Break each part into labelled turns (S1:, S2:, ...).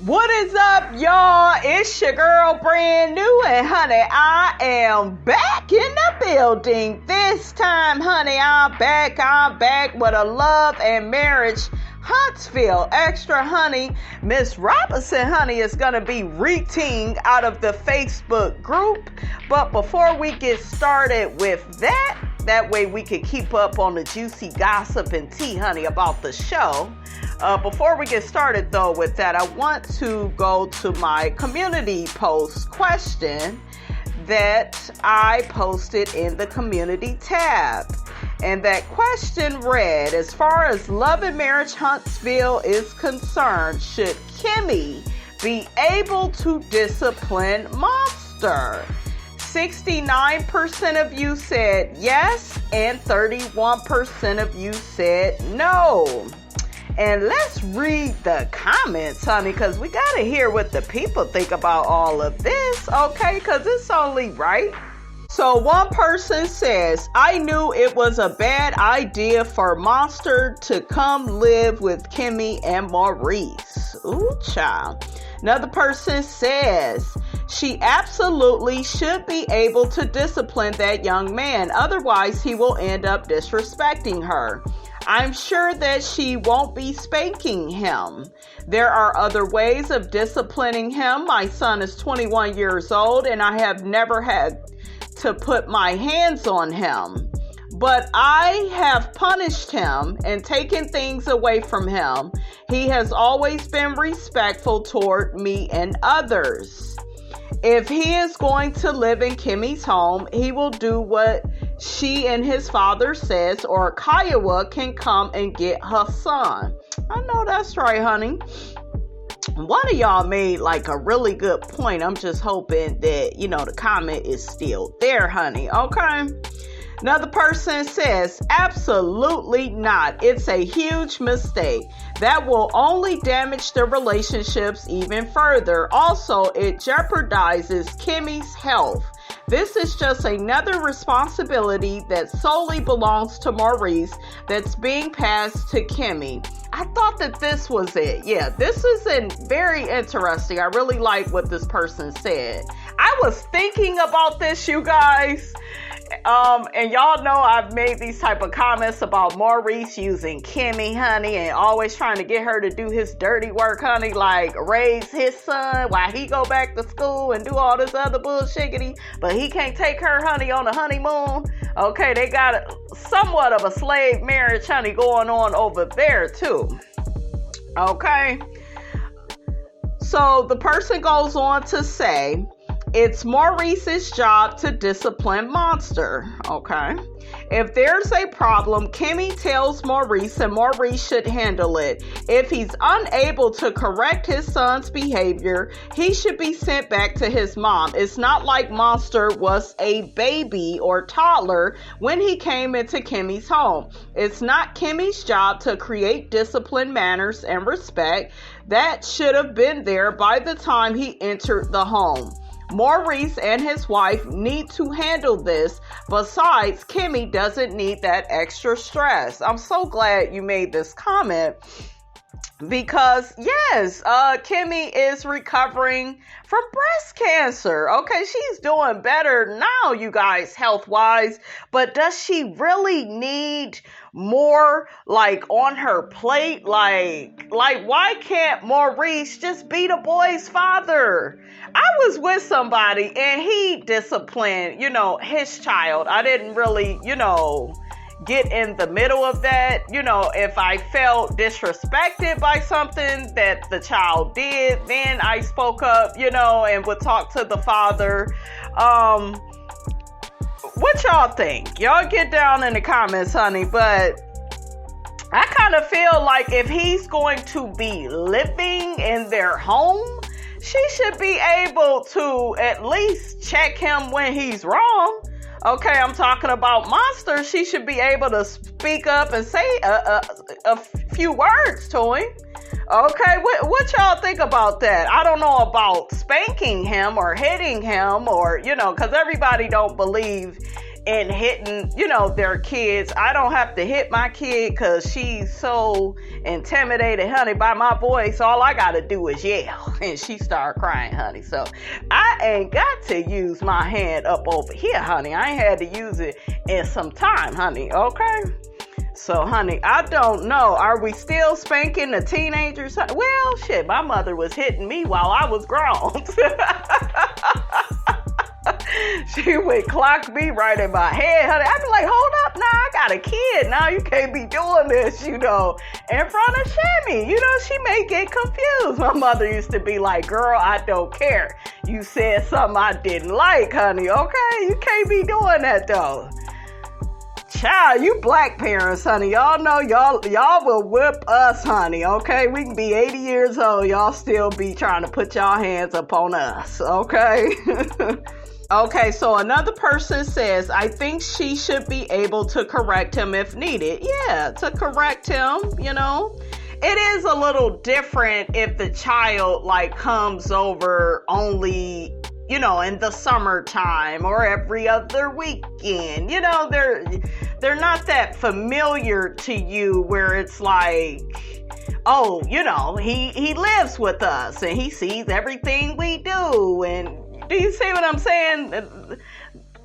S1: What is up, y'all? It's your girl, brand new, and honey, I am back in the building. This time, honey, I'm back with a Love and Marriage Huntsville extra, honey. Miss Robinson, honey, is gonna be reading out of the Facebook group. But before we get started with that way we can keep up on the juicy gossip and tea, honey, about the show. Before we get started, though, with that, I want to go to my community post question that I posted in the community tab. And that question read, as far as Love and Marriage Huntsville is concerned, should Kimmi be able to discipline Monster? 69% of you said yes, and 31% of you said no. And let's read the comments, honey, because we got to hear what the people think about all of this, okay? Because it's only right. So one person says, I knew it was a bad idea for Monster to come live with Kimmi and Maurice. Ooh, child. Another person says, she absolutely should be able to discipline that young man. Otherwise, he will end up disrespecting her. I'm sure that she won't be spanking him. There are other ways of disciplining him. My son is 21 years old and I have never had to put my hands on him. But I have punished him and taken things away from him. He has always been respectful toward me and others. If he is going to live in Kimmi's home, he will do what she and his father says, or Kiawah can come and get her son. I know that's right, honey. One of y'all made like a really good point. I'm just hoping that, the comment is still there, honey. Okay. Another person says, absolutely not. It's a huge mistake. That will only damage the relationships even further. Also, it jeopardizes Kimmi's health. This is just another responsibility that solely belongs to Maurice that's being passed to Kimmi. I thought that this was it. Yeah, this is very interesting. I really like what this person said. I was thinking about this, you guys. And y'all know I've made these type of comments about Maurice using Kimmi, honey, and always trying to get her to do his dirty work, honey, like raise his son while he go back to school and do all this other bullshiggity, but he can't take her, honey, on a honeymoon. Okay, they got somewhat of a slave marriage, honey, going on over there too. Okay. So the person goes on to say, it's Maurice's job to discipline Monster, okay? If there's a problem, Kimmi tells Maurice and Maurice should handle it. If he's unable to correct his son's behavior, he should be sent back to his mom. It's not like Monster was a baby or toddler when he came into Kimmi's home. It's not Kimmi's job to create discipline, manners, and respect. That should have been there by the time he entered the home. Maurice and his wife need to handle this. Besides, Kimmi doesn't need that extra stress. I'm so glad you made this comment because, yes, Kimmi is recovering from breast cancer. Okay, she's doing better now, you guys, health-wise. But does she really need more, on her plate? Like, why can't Maurice just be the boy's father? I was with somebody and he disciplined, his child. I didn't really, get in the middle of that. If I felt disrespected by something that the child did, then I spoke up, and would talk to the father. What y'all think? Y'all get down in the comments, honey. But I kind of feel like if he's going to be living in their home, she should be able to at least check him when he's wrong. Okay, I'm talking about Monster. She should be able to speak up and say a few words to him. Okay, what y'all think about that? I don't know about spanking him or hitting him or, because everybody don't believe and hitting, their kids. I don't have to hit my kid because she's so intimidated, honey, by my voice. All I got to do is yell. And she started crying, honey. So I ain't got to use my hand up over here, honey. I ain't had to use it in some time, honey. Okay? So, honey, I don't know. Are we still spanking the teenagers? Well, shit, my mother was hitting me while I was grown. She would clock me right in my head, honey. I'd be like, hold up, now I got a kid. Now you can't be doing this, in front of Shammy. She may get confused. My mother used to be like, girl, I don't care. You said something I didn't like, honey, okay? You can't be doing that, though. Child, you black parents, honey, y'all know y'all will whip us, honey, okay? We can be 80 years old, y'all still be trying to put y'all hands up on us, okay? Okay, so another person says, I think she should be able to correct him if needed. Yeah, to correct him, It is a little different if the child, comes over only, in the summertime or every other weekend. They're not that familiar to you where it's like, oh, he lives with us and he sees everything we do. And do you see what I'm saying?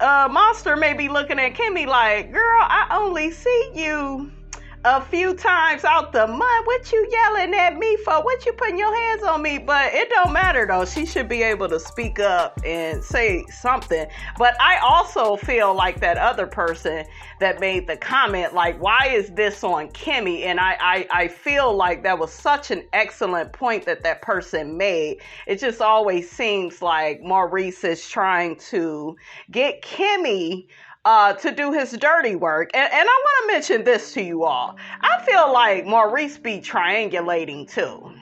S1: Monster may be looking at Kimmi like, girl, I only see you a few times out the month. What you yelling at me for? What you putting your hands on me? But it don't matter though. She should be able to speak up and say something. But I also feel like that other person that made the comment, like, why is this on Kimmi? And I feel like that was such an excellent point that person made. It just always seems like Maurice is trying to get Kimmi to do his dirty work. And I want to mention this to you all. I feel like Maurice be triangulating too.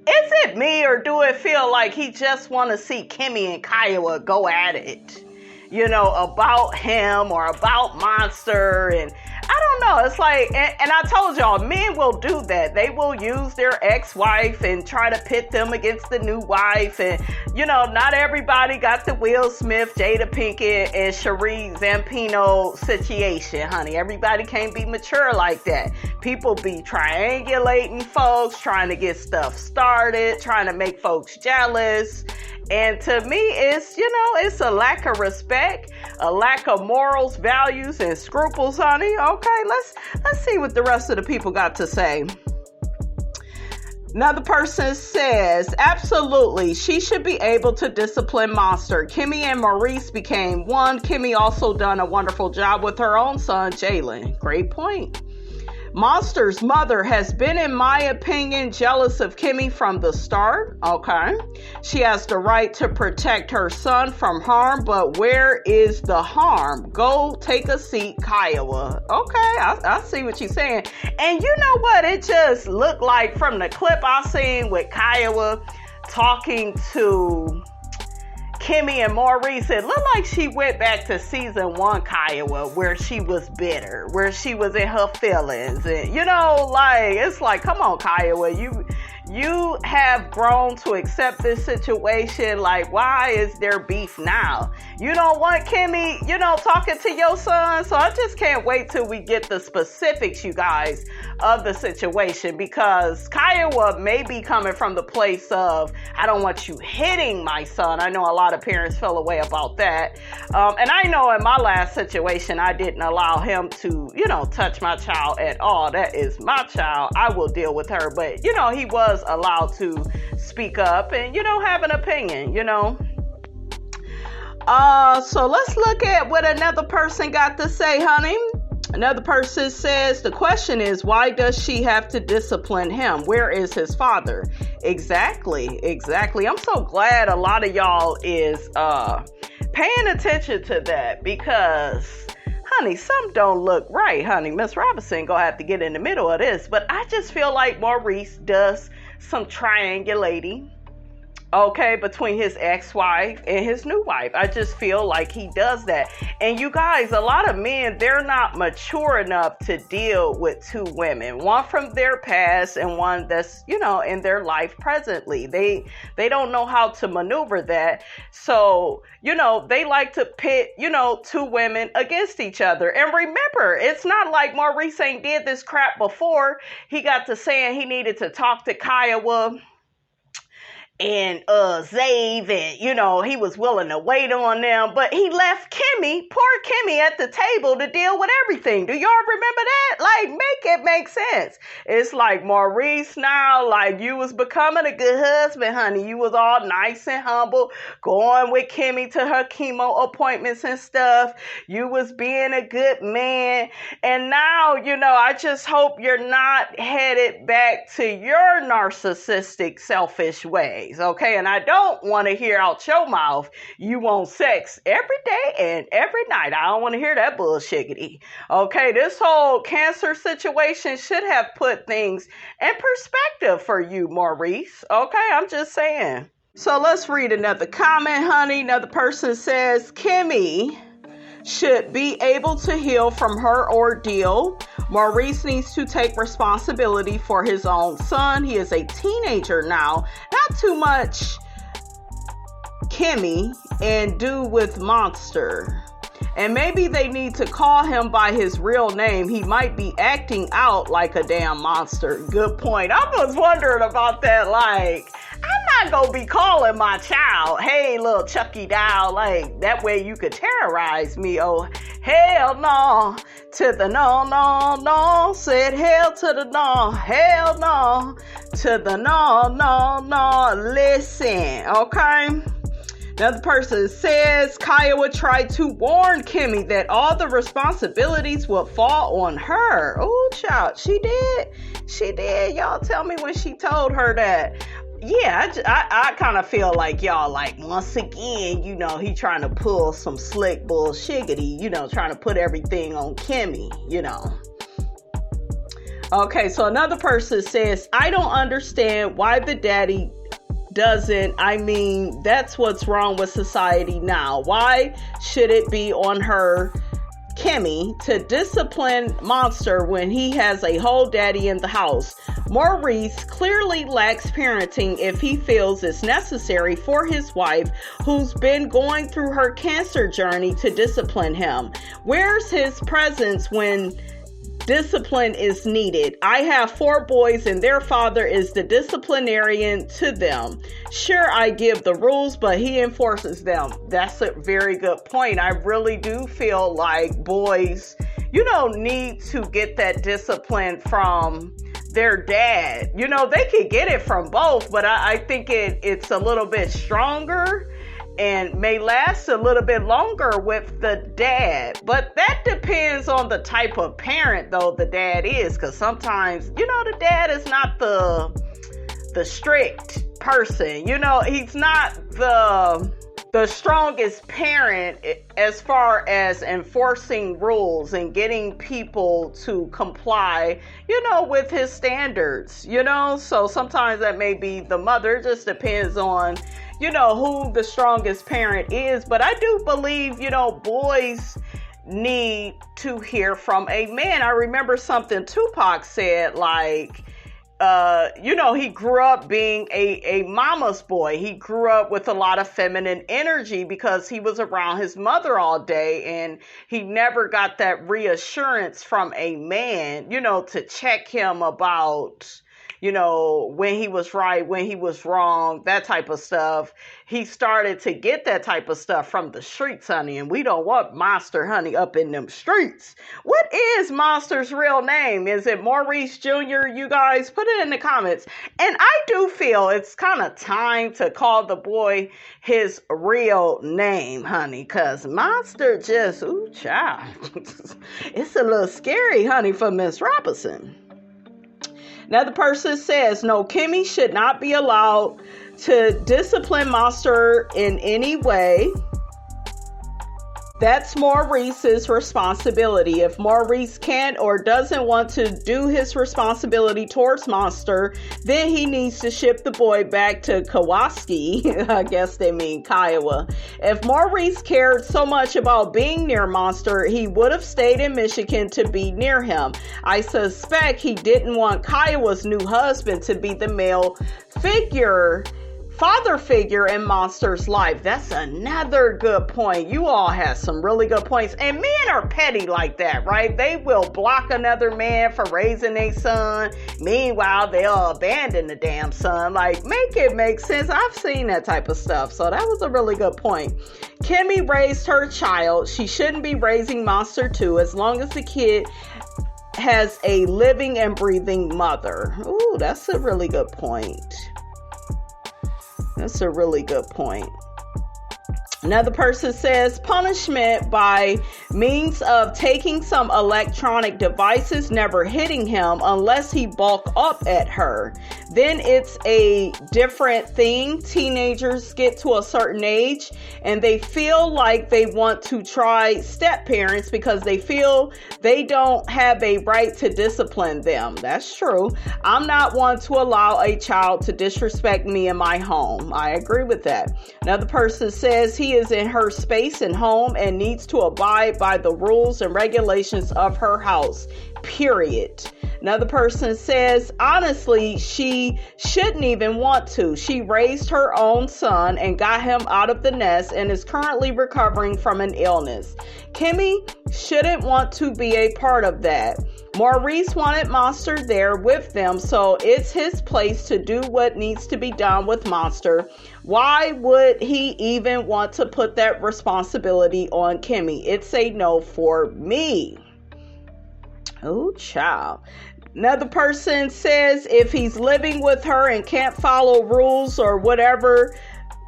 S1: Is it me, or do it feel like he just want to see Kimmi and Kiawah go at it? About him or about Monster. And I don't know. It's like, and I told y'all, men will do that. They will use their ex-wife and try to pit them against the new wife. And, not everybody got the Will Smith, Jada Pinkett, and Cherie Zampino situation, honey. Everybody can't be mature like that. People be triangulating folks, trying to get stuff started, trying to make folks jealous. And to me, it's a lack of respect, a lack of morals, values, and scruples, honey. Okay, let's see what the rest of the people got to say. Another person says, absolutely, she should be able to discipline Monster. Kimmi and Maurice became one. Kimmi also done a wonderful job with her own son, Jalen. Great point. Monster's mother has been, in my opinion, jealous of Kimmi from the start. Okay. She has the right to protect her son from harm, but where is the harm? Go take a seat, Kiawah. Okay, I see what you're saying. And you know what? It just looked like from the clip I seen with Kiawah talking to Kimmi and Maurice, it looked like she went back to season 1 Kiawah, where she was bitter, where she was in her feelings. And, it's like, come on, Kiawah, you have grown to accept this situation. Like, why is there beef now? You don't want Kimmi, talking to your son. So I just can't wait till we get the specifics, you guys, of the situation, because Kiawah may be coming from the place of, I don't want you hitting my son. I know a lot of parents feel a way about that. And I know in my last situation, I didn't allow him to, touch my child at all. That is my child. I will deal with her. But, he was allowed to speak up and, have an opinion, So let's look at what another person got to say, honey. Another person says, the question is, why does she have to discipline him? Where is his father? Exactly. I'm so glad a lot of y'all is paying attention to that, because honey, some don't look right, honey. Miss Robinson gonna have to get in the middle of this. But I just feel like Maurice does some triangulating okay, between his ex-wife and his new wife. I just feel like he does that. And you guys, a lot of men, they're not mature enough to deal with two women, one from their past and one that's, in their life presently. They don't know how to maneuver that. So, they like to pit, two women against each other. And remember, it's not like Maurice ain't did this crap before. He got to saying he needed to talk to Kiawah and Zave, and he was willing to wait on them, but he left Kimmi, poor Kimmi, at the table to deal with everything. Do y'all remember that? Like, make it make sense. It's like, Maurice, now, like, you was becoming a good husband, honey. You was all nice and humble, going with Kimmi to her chemo appointments and stuff. You was being a good man, and now, I just hope you're not headed back to your narcissistic, selfish ways. Okay, and I don't want to hear out your mouth you want sex every day and every night. I don't want to hear that bullshiggity. Okay, this whole cancer situation should have put things in perspective for you, Maurice. Okay, I'm just saying. So let's read another comment, honey. Another person says, Kimmi should be able to heal from her ordeal. Maurice needs to take responsibility for his own son. He is a teenager now. Not too much Kimmi and do with monster. And maybe they need to call him by his real name. He might be acting out like a damn monster. Good point. I was wondering about that. Like, I'm not gonna be calling my child, hey, little Chucky doll, like, that way you could terrorize me. Oh, hell no, to the no, no, no, said hell to the no, hell no, to the no, no, no, listen, okay? Another person says, Kiawah tried to warn Kimmi that all the responsibilities would fall on her. Oh, child, she did. She did. Y'all tell me when she told her that. Yeah, I kind of feel like y'all, like, once again, he trying to pull some slick bullshiggity, trying to put everything on Kimmi, Okay, so another person says, I don't understand why the daddy doesn't. I mean, that's what's wrong with society now. Why should it be on her, Kimmi, to discipline monster when he has a whole daddy in the house? Maurice clearly lacks parenting if he feels it's necessary for his wife, who's been going through her cancer journey, to discipline him. Where's his presence when discipline is needed? I have 4 boys and their father is the disciplinarian to them. Sure, I give the rules, but he enforces them. That's a very good point. I really do feel like boys, need to get that discipline from their dad. They could get it from both, but I think it's a little bit stronger and may last a little bit longer with the dad. But that depends on the type of parent, though, the dad is, because sometimes, the dad is not the strict person. He's not the strongest parent as far as enforcing rules and getting people to comply, with his standards, so sometimes that may be the mother. It just depends on, who the strongest parent is. But I do believe, boys need to hear from a man. I remember something Tupac said, like, he grew up being a mama's boy. He grew up with a lot of feminine energy because he was around his mother all day, and he never got that reassurance from a man, to check him about, when he was right, when he was wrong, that type of stuff. He started to get that type of stuff from the streets, honey, and we don't want Monster, honey, up in them streets. What is Monster's real name? Is it Maurice Jr.? You guys put it in the comments. And I do feel it's kind of time to call the boy his real name, honey, because Monster just, ooh, child. It's a little scary, honey, for Miss Robinson. Another person says, no, Kimmi should not be allowed to discipline Monster in any way. That's Maurice's responsibility. If Maurice can't or doesn't want to do his responsibility towards Monster, then he needs to ship the boy back to Kiawah. I guess they mean Kiawah. If Maurice cared so much about being near Monster, he would have stayed in Michigan to be near him. I suspect he didn't want Kiawah's new husband to be the male father figure in Monster's life. That's another good point. You all have some really good points. And men are petty like that, right? They will block another man for raising a son. Meanwhile, they'll abandon the damn son. Like, make it make sense. I've seen that type of stuff. So that was a really good point. Kimmi raised her child. She shouldn't be raising Monster too, as long as the kid has a living and breathing mother. Ooh, that's a really good point. That's a really good point. Another person says punishment by means of taking some electronic devices, never hitting him unless he bulk up at her. Then it's a different thing. Teenagers get to a certain age and they feel like they want to try step parents because they feel they don't have a right to discipline them. That's true. I'm not one to allow a child to disrespect me in my home. I agree with that. Another person says he is in her space and home and needs to abide by the rules and regulations of her house, period. Another person says, honestly, she shouldn't even want to. She raised her own son and got him out of the nest and is currently recovering from an illness. Kimmi shouldn't want to be a part of that. Maurice wanted Monster there with them, so it's his place to do what needs to be done with Monster. Why would he even want to put that responsibility on Kimmi? It's a no for me. Oh, child. Another person says if he's living with her and can't follow rules or whatever,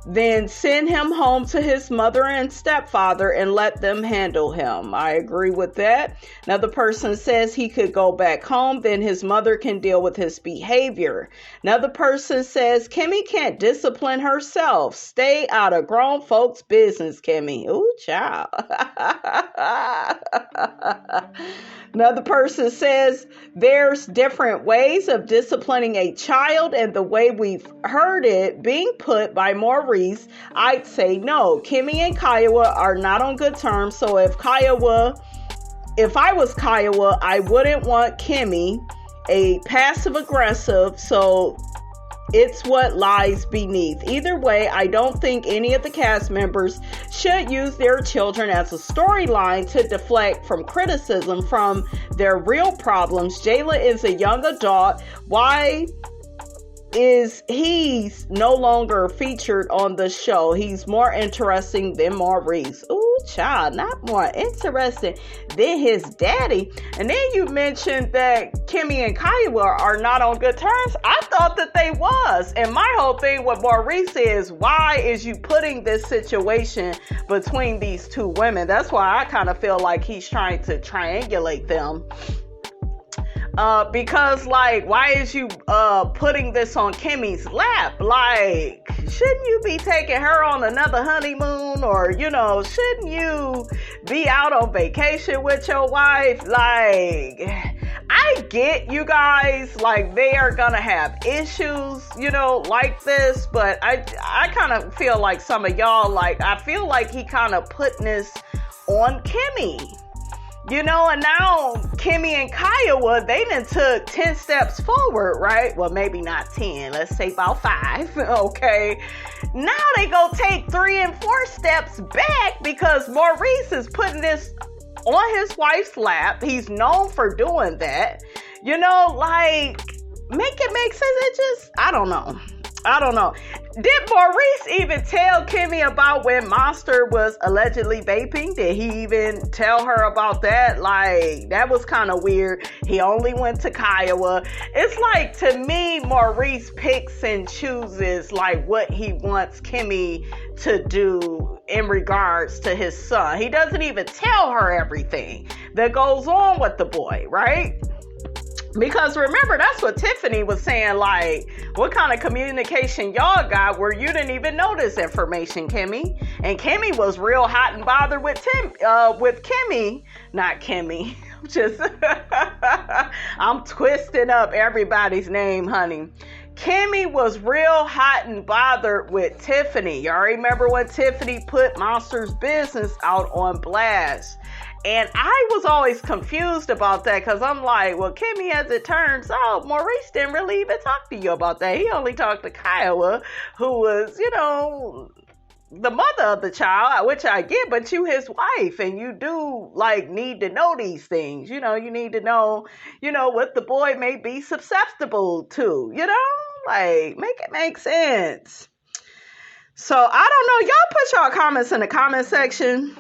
S1: then send him home to his mother and stepfather and let them handle him. I agree with that. Another person says he could go back home, then his mother can deal with his behavior. Another person says Kimmi can't discipline herself. Stay out of grown folks' business, Kimmi. Ooh, child. Another person says there's different ways of disciplining a child, and the way we've heard it being put by Maurice, I'd say no. Kimmi and Kiawah are not on good terms, so if I was Kiawah, I wouldn't want Kimmi a passive aggressive, so it's what lies beneath. Either way, I don't think any of the cast members should use their children as a storyline to deflect from criticism from their real problems. Jayla is a young adult. Why is he no longer featured on the show? He's more interesting than Maurice. Ooh, child, not more interesting than his daddy. And then you mentioned that Kimmi and Kiawah are not on good terms. I thought that they was. And my whole thing with Maurice is, why is you putting this situation between these two women? That's why I kind of feel like he's trying to triangulate them. Because, like, why is you putting this on Kimmi's lap? Like, shouldn't you be taking her on another honeymoon? Or, shouldn't you be out on vacation with your wife? Like, I get you guys, like, they are gonna have issues, like this. But I kind of feel like some of y'all, like, I feel like he kind of putting this on Kimmi. And now Kimmi and Kiawah, they done took 10 steps forward, right? Well, maybe not 10. Let's say about 5, okay? Now they go take 3 and 4 steps back because Maurice is putting this on his wife's lap. He's known for doing that. Like, make it make sense. I don't know. Did Maurice even tell Kimmi about when Monster was allegedly vaping? Did he even tell her about that? Like, that was kind of weird. He only went to Kiawah. It's like, to me, Maurice picks and chooses, like, what he wants Kimmi to do in regards to his son. He doesn't even tell her everything that goes on with the boy, right? Because remember, that's what Tiffany was saying, like, what kind of communication y'all got where you didn't even know this information, Kimmi? And Kimmi was real hot and bothered with Kimmi, not Kimmi. Just, I'm twisting up everybody's name, honey. Kimmi was real hot and bothered with Tiffany. Y'all remember when Tiffany put Monster's business out on blast? And I was always confused about that because I'm like, well, Kimmi, as it turns out, Maurice didn't really even talk to you about that. He only talked to Kiawah, who was, you know, the mother of the child, which I get, but you his wife, and you do, like, need to know these things. You know, you need to know, you know, what the boy may be susceptible to, you know? Like, make it make sense. So, I don't know. Y'all put y'all comments in the comment section.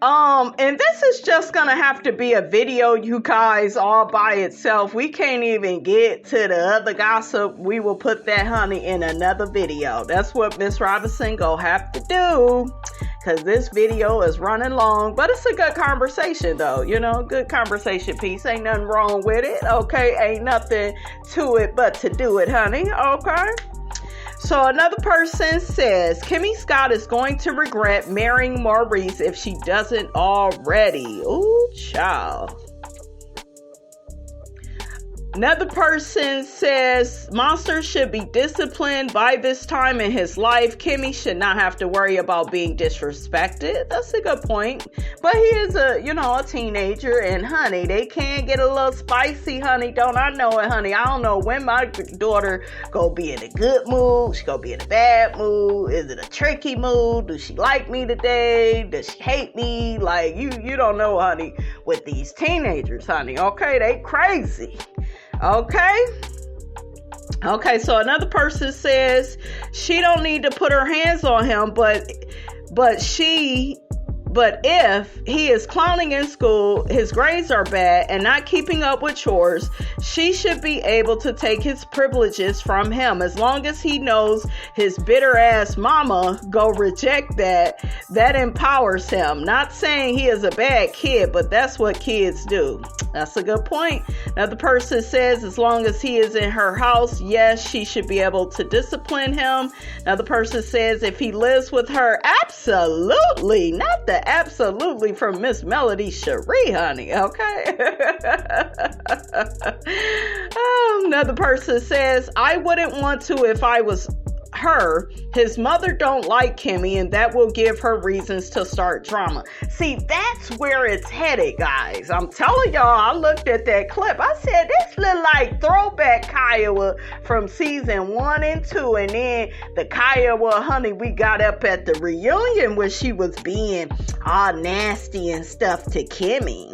S1: And this is just gonna have to be a video, you guys, all by itself. We can't even get to the other gossip. We will put that, honey, in another video. That's what Miss Robinson gonna have to do, because this video is running long, but it's a good conversation, though. You know, good conversation piece. Ain't nothing wrong with it, okay? Ain't nothing to it but to do it, honey, okay? So another person says, Kimmi Scott is going to regret marrying Maurice if she doesn't already. Ooh, child. Another person says, Monster should be disciplined by this time in his life. Kimmi should not have to worry about being disrespected. That's a good point. But he is a teenager, and honey, they can get a little spicy, honey. Don't I know it, honey? I don't know when my daughter gonna be in a good mood. She gonna be in a bad mood. Is it a tricky mood? Does she like me today? Does she hate me? Like, you don't know, honey, with these teenagers, honey. Okay, they crazy. Okay, so another person says she don't need to put her hands on him, but if he is clowning in school, his grades are bad, and not keeping up with chores, she should be able to take his privileges from him. As long as he knows his bitter ass mama go reject that empowers him. Not saying he is a bad kid, but that's what kids do. That's a good point. Another person says as long as he is in her house, yes, she should be able to discipline him. Another person says if he lives with her, absolutely. Not the absolutely from Miss Melody Cherie, honey. Okay. Another person says, I wouldn't want to if I was her. His mother don't like Kimmi, and that will give her reasons to start drama. See, that's where it's headed, guys. I'm telling y'all, I looked at that clip. I said, this look like throwback Kiawah from season 1 and 2, and then the Kiawah, honey, we got up at the reunion where she was being all nasty and stuff to Kimmi.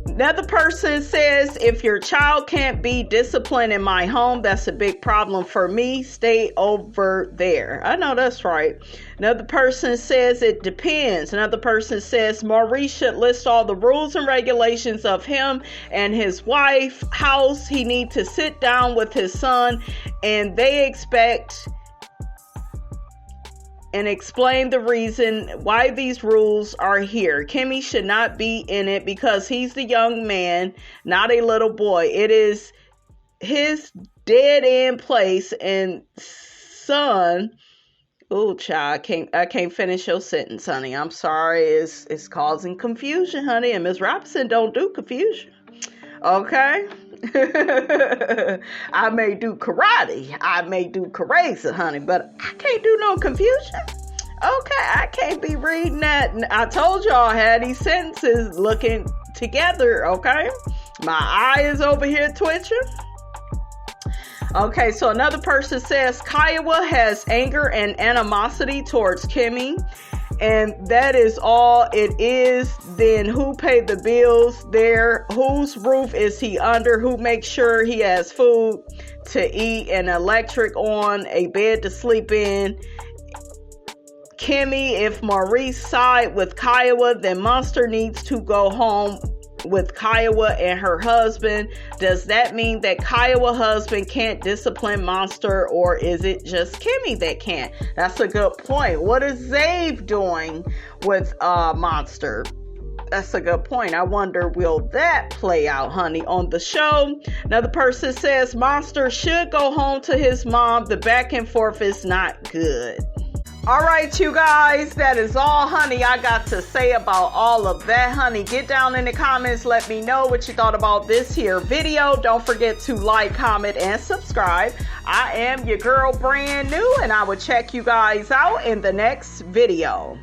S1: Another person says, if your child can't be disciplined in my home, that's a big problem for me. Stay over there. I know that's right. Another person says, it depends. Another person says, Maurice should list all the rules and regulations of him and his wife house. He needs to sit down with his son, and they expect and explain the reason why these rules are here. Kimmi should not be in it because he's the young man, not a little boy. It is his dead end place, and son. Oh, child, I can't finish your sentence, honey. I'm sorry. It's causing confusion, honey. And Miss Robinson don't do confusion. Okay. I may do karate, I may do karate, honey, but I can't do no confusion. Okay, I can't be reading that. I told y'all I had these sentences looking together, okay? My eye is over here twitching. Okay, so another person says Kiawah has anger and animosity towards Kimmi, and that is all it is. Then who paid the bills there? Whose roof is he under? Who makes sure he has food to eat and electric on, a bed to sleep in? Kimmi, if Maurice side with Kiawah, then Monster needs to go home with Kiawah and her husband. Does that mean that Kiawah husband can't discipline Monster, or is it just Kimmi that can't? That's a good point. What is Zave doing with Monster? That's a good point. I wonder, will that play out, honey, on the show? Another person says Monster should go home to his mom. The back and forth is not good. All right, you guys, that is all, honey, I got to say about all of that, honey. Get down in the comments. Let me know what you thought about this here video. Don't forget to like, comment, and subscribe. I am your girl, brand new, and I will check you guys out in the next video.